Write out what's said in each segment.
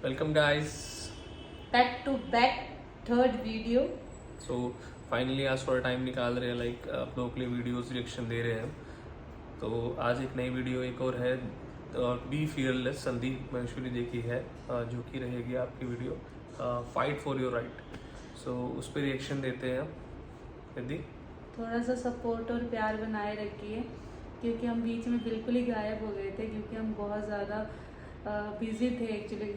Welcome guys. Back to back third video. So finally आज थोड़ा time निकाल रहे हैं आप लोगों के लिए वीडियोस रिएक्शन दे रहे हैं। तो आज एक नई वीडियो एक और है बी फियरलेस संदीप मंशूरी देखी है जो कि रहेगी आपकी video fight for your right. So उस पर रिएक्शन देते हैं यदि थोड़ा सा सपोर्ट और प्यार बनाए रखिए क्योंकि हम बीच में बिल्कुल ही गायब हो गए थे क्योंकि हम बहुत ज़्यादा बिजी थे। एक्चुअली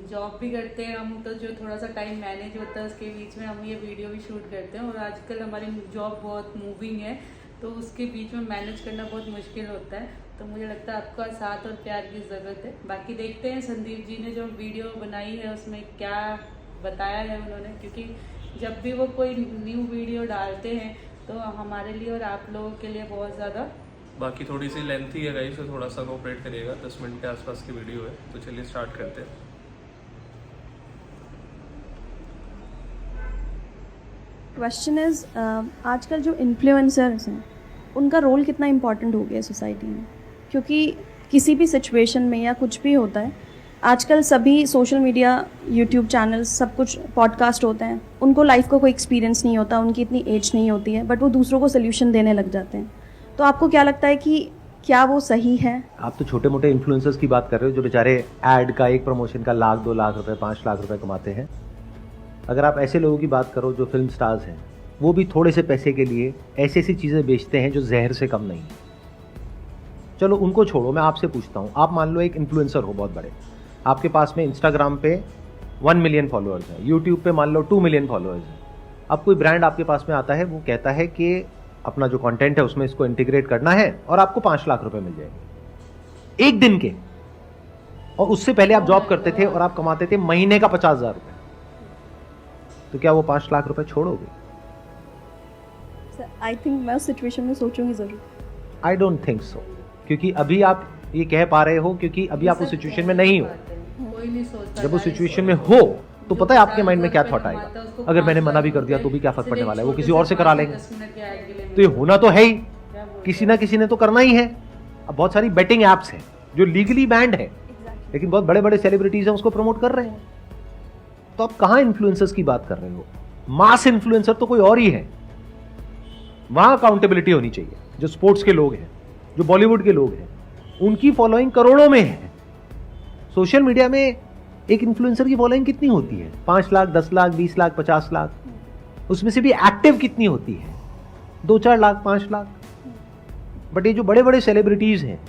जॉब भी करते हैं हम, तो जो थोड़ा सा टाइम मैनेज होता है उसके बीच में हम ये वीडियो भी शूट करते हैं और आजकल हमारी जॉब बहुत मूविंग है तो उसके बीच में मैनेज करना बहुत मुश्किल होता है। तो मुझे लगता है आपका साथ और प्यार की ज़रूरत है। बाकी देखते हैं संदीप जी ने जो वीडियो बनाई है उसमें क्या बताया है उन्होंने, क्योंकि जब भी वो कोई न्यू वीडियो डालते हैं तो हमारे लिए और आप लोगों के लिए बहुत ज़्यादा बाकी थोड़ी सी लेंथी है गाइस, तो थोड़ा सा कोऑपरेट करिएगा। 10 मिनट के आसपास की वीडियो है, तो चलिए स्टार्ट करते हैं। क्वेश्चन इज़ आजकल जो इन्फ्लुएंसर्स हैं उनका रोल कितना इम्पॉर्टेंट हो गया है सोसाइटी में, क्योंकि किसी भी सिचुएशन में या कुछ भी होता है आजकल सभी सोशल मीडिया यूट्यूब चैनल्स सब कुछ पॉडकास्ट होते हैं। उनको लाइफ का कोई एक्सपीरियंस नहीं होता, उनकी इतनी एज नहीं होती है, बट वो दूसरों को सोल्यूशन देने लग जाते हैं। तो आपको क्या लगता है कि क्या वो सही है? आप तो छोटे मोटे इन्फ्लुएंसर्स की बात कर रहे हो जो बेचारे ऐड का एक प्रमोशन का 1 लाख 2 लाख रुपए 5 लाख रुपए कमाते हैं। अगर आप ऐसे लोगों की बात करो जो फिल्म स्टार्स हैं, वो भी थोड़े से पैसे के लिए ऐसी ऐसी चीज़ें बेचते हैं जो जहर से कम नहीं है। चलो उनको छोड़ो, मैं आपसे पूछता हूँ, आप मान लो एक इन्फ्लुएंसर हो बहुत बड़े, आपके पास में इंस्टाग्राम पे 1 मिलियन फॉलोअर्स हैं, यूट्यूब पे मान लो 2 मिलियन फॉलोअर्स हैं। अब कोई ब्रांड आपके पास में आता है, वो कहता है कि अपना जो कंटेंट है उसमें इसको इंटीग्रेट करना है और आपको 5 लाख रुपए मिल जाएंगे एक दिन के, और उससे पहले आप जॉब करते थे और आप कमाते थे महीने का 50,000 रुपए, तो क्या वो 5 लाख रुपए छोड़ोगे? आई थिंक मैं उस सिचुएशन में सोचूंगी ज़रूर। आई डोंट थिंक सो, क्योंकि अभी आप ये कह पा रहे हो क्योंकि अभी आप उस सिचुएशन में नहीं हो। कोई नहीं सोचता। जब उस सिचुएशन में हो तो पता है आपके माइंड में क्या थॉट आएगा, अगर मैंने मना भी कर दिया तो भी क्या फर्क पड़ने वाला है, वो किसी और से करा लेंगे। तो ये होना तो है ही, किसी ना किसी ने तो करना ही है। अब बहुत सारी बेटिंग एप्स हैं जो लीगली बैंड है, लेकिन बहुत बड़े बड़े सेलिब्रिटीज हैं उसको प्रमोट कर रहे हैं। तो आप कहां इन्फ्लुएंसर्स की बात कर रहे हो? मास इन्फ्लुएंसर तो कोई और ही है। वहां अकाउंटेबिलिटी होनी चाहिए। जो स्पोर्ट्स के लोग हैं, जो बॉलीवुड के लोग हैं, उनकी फॉलोइंग करोड़ों में है। सोशल मीडिया में एक इन्फ्लुएंसर की फॉलोइंग कितनी होती है? 5 लाख 10 लाख 20 लाख 50 लाख। उसमें से भी एक्टिव कितनी होती है? 2-4 लाख 5 लाख। बट ये जो बड़े बड़े सेलिब्रिटीज हैं,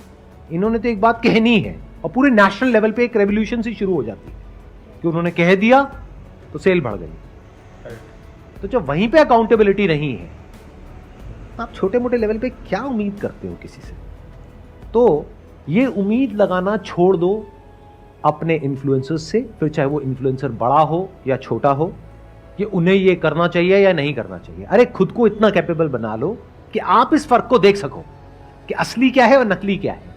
इन्होंने तो एक बात कहनी है और पूरे नेशनल लेवल पे एक रेवोल्यूशन से शुरू हो जाती है कि उन्होंने कह दिया तो सेल बढ़ गई। तो जब वहीं पे अकाउंटेबिलिटी नहीं है, आप छोटे मोटे लेवल पे क्या उम्मीद करते हो किसी से? तो ये उम्मीद लगाना छोड़ दो अपने इन्फ्लुएंसर्स से, फिर चाहे वो इन्फ्लुएंसर बड़ा हो या छोटा हो, कि उन्हें ये करना चाहिए या नहीं करना चाहिए। अरे खुद को इतना कैपेबल बना लो कि आप इस फर्क को देख सको कि असली क्या है और नकली क्या है।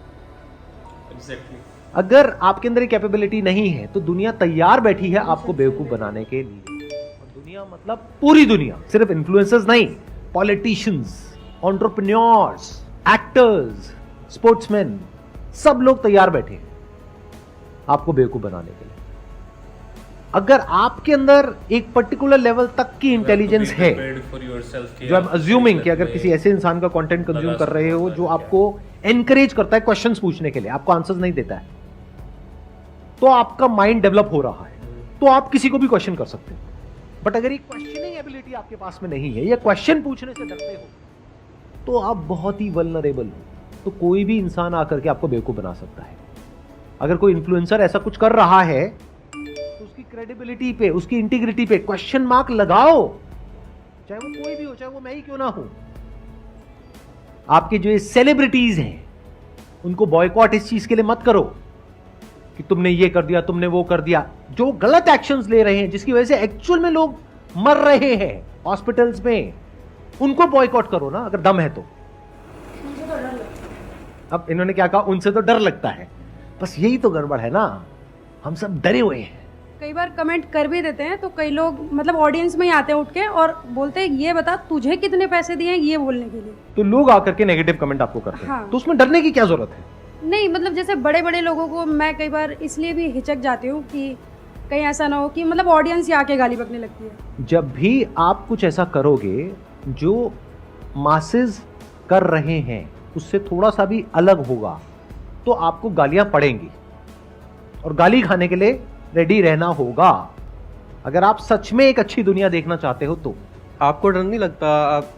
एग्जैक्टली। अगर आपके अंदर ये कैपेबिलिटी नहीं है तो दुनिया तैयार बैठी है आपको बेवकूफ बनाने के लिए। और दुनिया मतलब पूरी दुनिया, सिर्फ इन्फ्लुएंसर्स नहीं, पॉलिटिशियंस, एंटरप्रेन्योर्स, एक्टर्स, स्पोर्ट्समैन, सब लोग तैयार बैठे हैं आपको बेवकूफ बनाने के लिए। अगर आपके अंदर एक पर्टिकुलर लेवल तक की इंटेलिजेंस है, जो आई एम अज्यूमिंग कि अगर किसी ऐसे इंसान का कंटेंट कंज्यूम कर रहे हो जो आपको एनकरेज करता है क्वेश्चंस पूछने के लिए, आपको आंसर्स नहीं देता है, तो आपका माइंड डेवलप हो रहा है, तो आप किसी को भी क्वेश्चन कर सकते हो। बट अगर ये क्वेश्चनिंग एबिलिटी आपके पास में नहीं है, या क्वेश्चन पूछने से डरते हो, तो आप बहुत ही वल्नरेबल हो। तो कोई भी इंसान आकर के आपको बेवकूफ बना सकता है। अगर कोई इन्फ्लुएंसर ऐसा कुछ कर रहा है तो उसकी क्रेडिबिलिटी पे, उसकी इंटीग्रिटी पे क्वेश्चन मार्क लगाओ, चाहे वो कोई भी हो, चाहे वो मैं ही क्यों ना हूं। आपके जो ये सेलिब्रिटीज हैं उनको बॉयकॉट इस चीज के लिए मत करो कि तुमने ये कर दिया, तुमने वो कर दिया। जो गलत एक्शंस ले रहे हैं जिसकी वजह से एक्चुअल में लोग मर रहे हैं हॉस्पिटल्स में, उनको बॉयकॉट करो ना अगर दम है तो। अब इन्होंने क्या कहा, उनसे तो डर लगता है। बस यही तो गड़बड़ है ना, हम सब डरे हुए हैं। कई बार कमेंट कर भी देते हैं तो कई लोग मतलब ऑडियंस में ही आते हैं उठ के और बोलते हैं ये बता तुझे कितने पैसे दिए हैं ये बोलने के लिए। तो लोग आकर के नेगेटिव कमेंट आपको करते हैं। हाँ। तो उसमें डरने की क्या जरूरत है? नहीं मतलब जैसे बड़े बड़े लोगों को मैं कई बार इसलिए भी हिचक जाती हूँ कि कहीं ऐसा ना हो कि मतलब ऑडियंस ही आके गाली बकने लगती है। जब भी आप कुछ ऐसा करोगे जो मासेस कर रहे हैं उससे थोड़ा सा भी अलग होगा तो आपको गालियां पड़ेंगी और गाली खाने के लिए रेडी रहना होगा अगर आप सच में एक अच्छी दुनिया देखना चाहते हो तो। आपको डर नहीं लगता, आप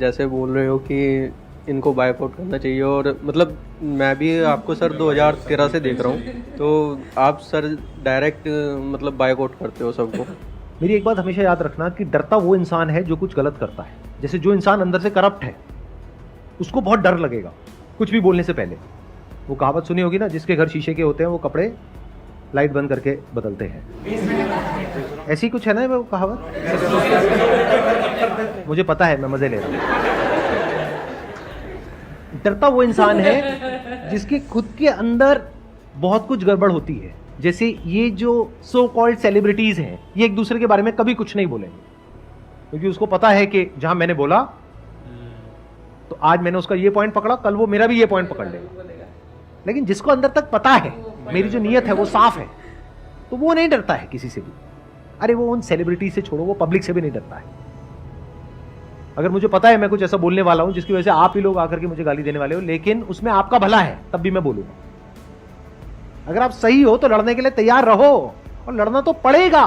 जैसे बोल रहे हो कि इनको बायकॉट करना चाहिए, और मतलब मैं भी आपको सर 2013 से देख रहा हूँ, तो आप सर डायरेक्ट मतलब बायकॉट करते हो सबको। मेरी एक बात हमेशा याद रखना कि डरता वो इंसान है जो कुछ गलत करता है। जैसे जो इंसान अंदर से करप्ट है उसको बहुत डर लगेगा कुछ भी बोलने से पहले। वो कहावत सुनी होगी ना, जिसके घर शीशे के होते हैं वो कपड़े लाइट बंद करके बदलते हैं। ऐसी कुछ है ना वो कहावत, मुझे पता है, मैं मजे ले रहा हूँ। डरता वो इंसान है जिसके खुद के अंदर बहुत कुछ गड़बड़ होती है। जैसे ये जो सो कॉल्ड सेलिब्रिटीज हैं, ये एक दूसरे के बारे में कभी कुछ नहीं बोलेंगे क्योंकि उसको पता है कि जहां मैंने बोला तो आज मैंने उसका ये पॉइंट पकड़ा, कल वो मेरा भी ये पॉइंट पकड़ लेगा। लेकिन जिसको अंदर तक पता है मेरी जो नीयत है वो साफ है, तो वो नहीं डरता है किसी से भी। अरे वो उन सेलिब्रिटी से छोड़ो, वो पब्लिक से भी नहीं डरता है। अगर मुझे पता है मैं कुछ ऐसा बोलने वाला हूं जिसकी वजह से आप ही लोग आकर के मुझे गाली देने वाले हो, लेकिन उसमें आपका भला है, तब भी मैं बोलूंगा। अगर आप सही हो तो लड़ने के लिए तैयार रहो, और लड़ना तो पड़ेगा।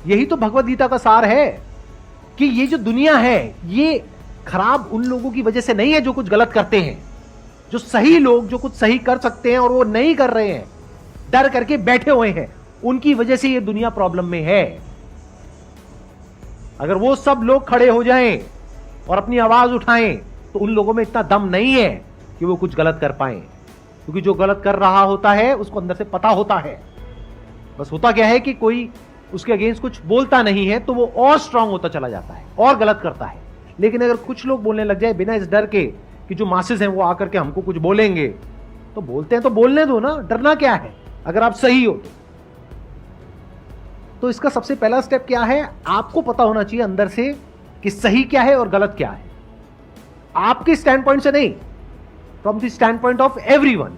यही तो भगवत गीता का सार है कि ये जो दुनिया है ये खराब उन लोगों की वजह से नहीं है जो कुछ गलत करते हैं। जो सही लोग जो कुछ सही कर सकते हैं और वो नहीं कर रहे हैं, डर करके बैठे हुए हैं, उनकी वजह से ये दुनिया प्रॉब्लम में है। अगर वो सब लोग खड़े हो जाएं और अपनी आवाज उठाएं तो उन लोगों में इतना दम नहीं है कि वो कुछ गलत कर पाएं, क्योंकि जो गलत कर रहा होता है उसको अंदर से पता होता है। बस होता क्या है कि कोई उसके अगेंस्ट कुछ बोलता नहीं है तो वो और स्ट्रांग होता चला जाता है और गलत करता है। लेकिन अगर कुछ लोग बोलने लग जाए बिना इस डर के कि जो मासेस हैं वो आकर के हमको कुछ बोलेंगे, तो बोलते हैं तो बोलने दो ना, डरना क्या है अगर आप सही हो तो। इसका सबसे पहला स्टेप क्या है, आपको पता होना चाहिए अंदर से कि सही क्या है और गलत क्या है। आपके स्टैंड पॉइंट से नहीं, from the stand point of everyone.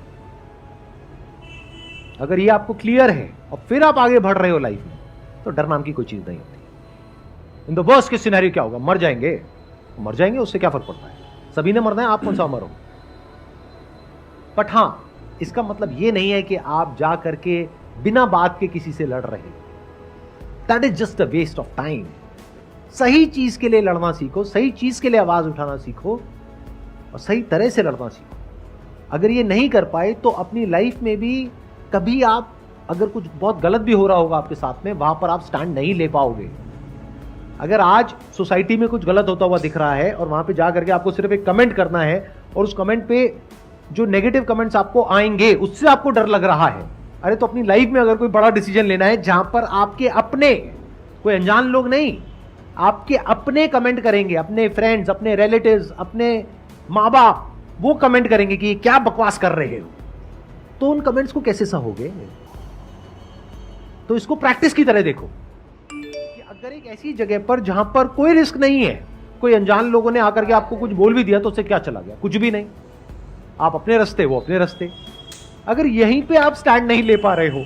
अगर ये आपको क्लियर है और फिर आप आगे बढ़ रहे हो लाइफ में, तो डर नाम की कोई चीज नहीं होती। In the worst case scenario क्या होगा, मर जाएंगे, मर जाएंगे, उससे क्या फर्क पड़ता है, सभी ने मरना है, आप कौन सा मरो। बट हां, इसका मतलब ये नहीं है कि आप जा करके बिना बात के किसी से लड़ रहे, that is just a waste of time. सही चीज के लिए लड़ना सीखो, सही चीज के लिए आवाज उठाना सीखो और सही तरह से लड़ना सीखो। अगर ये नहीं कर पाए तो अपनी लाइफ में भी कभी आप, अगर कुछ बहुत गलत भी हो रहा होगा आपके साथ में, वहां पर आप स्टैंड नहीं ले पाओगे। अगर आज सोसाइटी में कुछ गलत होता हुआ दिख रहा है और वहां पे जा करके आपको सिर्फ एक कमेंट करना है और उस कमेंट पे जो नेगेटिव कमेंट्स आपको आएंगे उससे आपको डर लग रहा है, अरे तो अपनी लाइफ में अगर कोई बड़ा डिसीजन लेना है जहां पर आपके अपने, कोई अनजान लोग नहीं, आपके अपने कमेंट करेंगे, अपने फ्रेंड्स, अपने रिलेटिव्स, अपने माँ बाप, वो कमेंट करेंगे कि क्या बकवास कर रहे हो, तो उन कमेंट्स को कैसे सहोगे। तो इसको प्रैक्टिस की तरह देखो कि अगर एक ऐसी जगह पर जहां पर कोई रिस्क नहीं है, कोई अनजान लोगों ने आकर के आपको कुछ बोल भी दिया तो उससे क्या चला गया, कुछ भी नहीं, आप अपने रास्ते, वो अपने रास्ते। अगर यहीं पे आप स्टैंड नहीं ले पा रहे हो,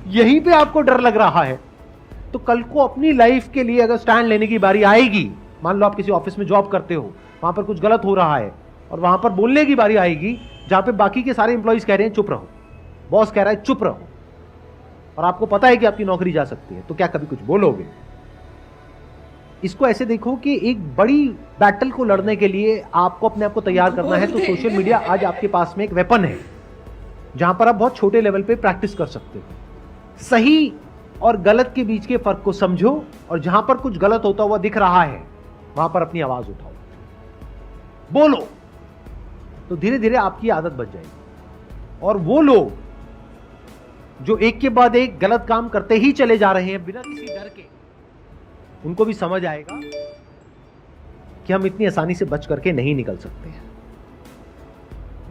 यहीं पे आपको डर लग रहा है, तो कल को अपनी लाइफ के लिए अगर स्टैंड लेने की बारी आएगी, मान लो आप किसी ऑफिस में जॉब करते हो, वहां पर कुछ गलत हो रहा है और वहां पर बोलने की बारी आएगी जहां पे बाकी के सारे इंप्लॉइज कह रहे हैं चुप रहो, बॉस कह रहा है चुप रहो, और आपको पता है कि आपकी नौकरी जा सकती है, तो क्या कभी कुछ बोलोगे। इसको ऐसे देखो कि एक बड़ी बैटल को लड़ने के लिए आपको अपने आप को तैयार करना है, तो सोशल मीडिया आज आपके पास में एक वेपन है जहां पर आप बहुत छोटे लेवल पे प्रैक्टिस कर सकते हो। सही और गलत के बीच के फर्क को समझो और जहां पर कुछ गलत होता हुआ दिख रहा है वहां पर अपनी आवाज उठाओ, बोलो, तो धीरे धीरे आपकी आदत बन जाएगी। और वो लोग जो एक के बाद एक गलत काम करते ही चले जा रहे हैं बिना किसी डर के, उनको भी समझ आएगा कि हम इतनी आसानी से बच करके नहीं निकल सकते हैं।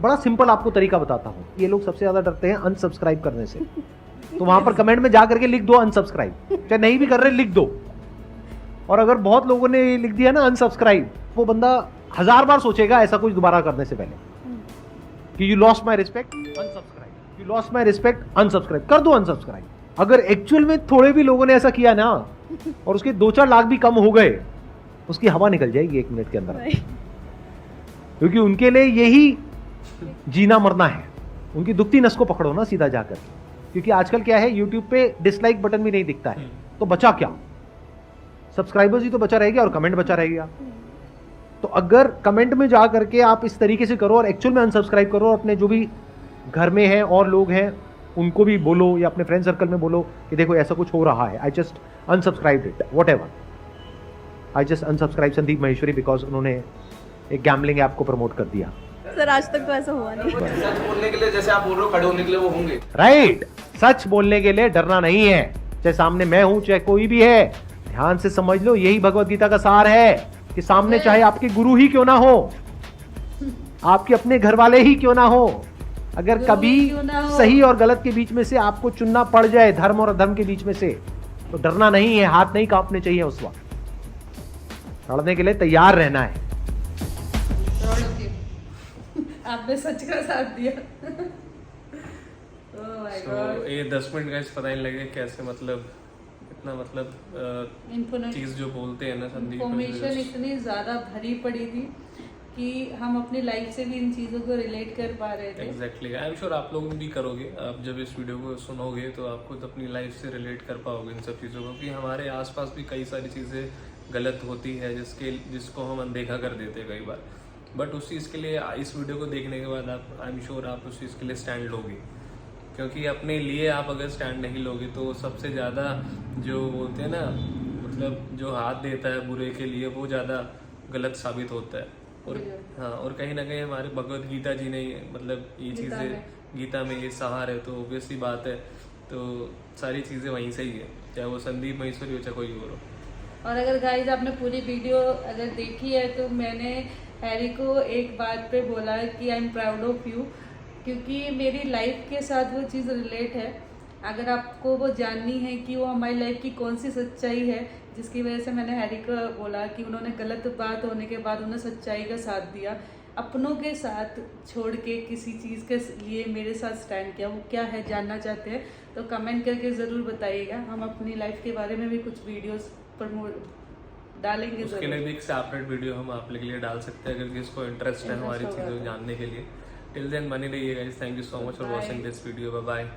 बड़ा सिंपल आपको तरीका बताता हूं। ये लोग सबसे ज्यादा डरते हैं अनसब्सक्राइब करने से, तो वहां पर कमेंट में जाकर के लिख दो अनसब्सक्राइब, चाहे नहीं भी कर रहे लिख दो। और अगर बहुत लोगों ने लिख दिया ना अनसब्सक्राइब, वो बंदा 1000 बार सोचेगा ऐसा कुछ दोबारा करने से पहले। कि you lost my respect, unsubscribe, you lost my respect, unsubscribe कर दो, अनसब्सक्राइब। अगर एक्चुअल में थोड़े भी लोगों ने ऐसा किया ना और उसके 2-4 लाख भी कम हो गए, उसकी हवा निकल जाएगी 1 मिनट के अंदर, क्योंकि उनके लिए यही जीना मरना है। उनकी दुखती नस को पकड़ो ना सीधा जाकर, क्योंकि आजकल क्या है, यूट्यूब पे डिसलाइक बटन भी नहीं दिखता है, तो बचा क्या, सब्सक्राइबर्स ही तो बचा रहेगा और कमेंट बचा रहेगा। तो अगर कमेंट में जा करके आप इस तरीके से करो और एक्चुअल में अनसब्सक्राइब करो, अपने जो भी घर में हैं और लोग हैं उनको भी बोलो या अपने फ्रेंड सर्कल में बोलो कि देखो ऐसा कुछ हो रहा है, I just unsubscribe it, what ever, I just unsubscribe Sandeep Maheshwari because उन्होंने एक गैम्बलिंग ऐप को प्रमोट कर दिया। सर आज तक तो ऐसा हुआ नहीं। सच बोलने के लिए जैसे आप बोल रहे हो, खड़े होने के लिए वो होंगे। राइट, सच बोलने के लिए डरना नहीं है, चाहे सामने मैं हूं चाहे कोई भी है। ध्यान से समझ लो, यही भगवत गीता का सार है कि सामने चाहे आपके गुरु ही क्यों ना हो, आपके अपने घर वाले ही क्यों ना हो, अगर कभी सही और गलत के बीच में से आपको चुनना पड़ जाए, धर्म और अधर्म के बीच में से, तो डरना नहीं है, हाथ नहीं कांपने चाहिए उस वक्त, लड़ने के लिए तैयार रहना है। आपने सच का साथ दिया। Oh my God. ये 10 मिनट गाइस पता नहीं लगे कैसे, मतलब इतना मतलब चीज जो बोलते हैं ना संदीप, इन्फॉर्मेशन इतनी ज्यादा भरी पड़ी थी कि हम अपनी लाइफ से भी इन चीजों को रिलेट कर पा रहे थे। एग्जैक्टली, आई एम श्योर आप लोग भी करोगे। आप जब इस वीडियो को सुनोगे तो आप खुद अपनी लाइफ से रिलेट कर पाओगे इन सब चीज़ों को, क्योंकि हमारे आसपास भी कई सारी चीज़ें गलत होती है जिसको हम अनदेखा कर देते हैं कई बार। बट उस चीज़ के लिए इस वीडियो को देखने के बाद आप, आई एम श्योर आप उस चीज़ के लिए स्टैंड लोगे, क्योंकि अपने लिए आप अगर स्टैंड नहीं लोगे तो सबसे ज़्यादा जो बोलते हैं ना, मतलब जो हाथ देता है बुरे के लिए वो ज़्यादा गलत साबित होता है। और हाँ, और कहीं ना कहीं हमारे भगवत गीता जी ने मतलब ये चीज़ें गीता में ये सहार है, तो ऑब्वियसली बात है, तो सारी चीज़ें वहीं से ही है, चाहे वो संदीप माहेश्वरी हो चाहे कोई और हो। और अगर गाइस आपने पूरी वीडियो अगर देखी है तो मैंने हैरी को एक बात पे बोला है कि I am proud of you, क्योंकि मेरी लाइफ के साथ वो चीज़ रिलेट है। अगर आपको वो जाननी है कि वो हमारी लाइफ की कौन सी सच्चाई है जिसकी वजह से मैंने हैरी को बोला कि उन्होंने गलत बात होने के बाद उन्हें सच्चाई का साथ दिया, अपनों के साथ छोड़ के किसी चीज़ के लिए मेरे साथ स्टैंड किया, वो क्या है जानना चाहते हैं तो कमेंट करके ज़रूर बताइएगा। हम अपनी लाइफ के बारे में भी कुछ वीडियोस प्रमोट डालेंगे, उसके लिए भी एक सेपरेट वीडियो हम आप लोग के लिए डाल सकते हैं अगर किसको इंटरेस्ट है हमारी चीज़ों को जानने के लिए। टिल देन बने रहिए guys, thank you so much for watching this video, bye bye.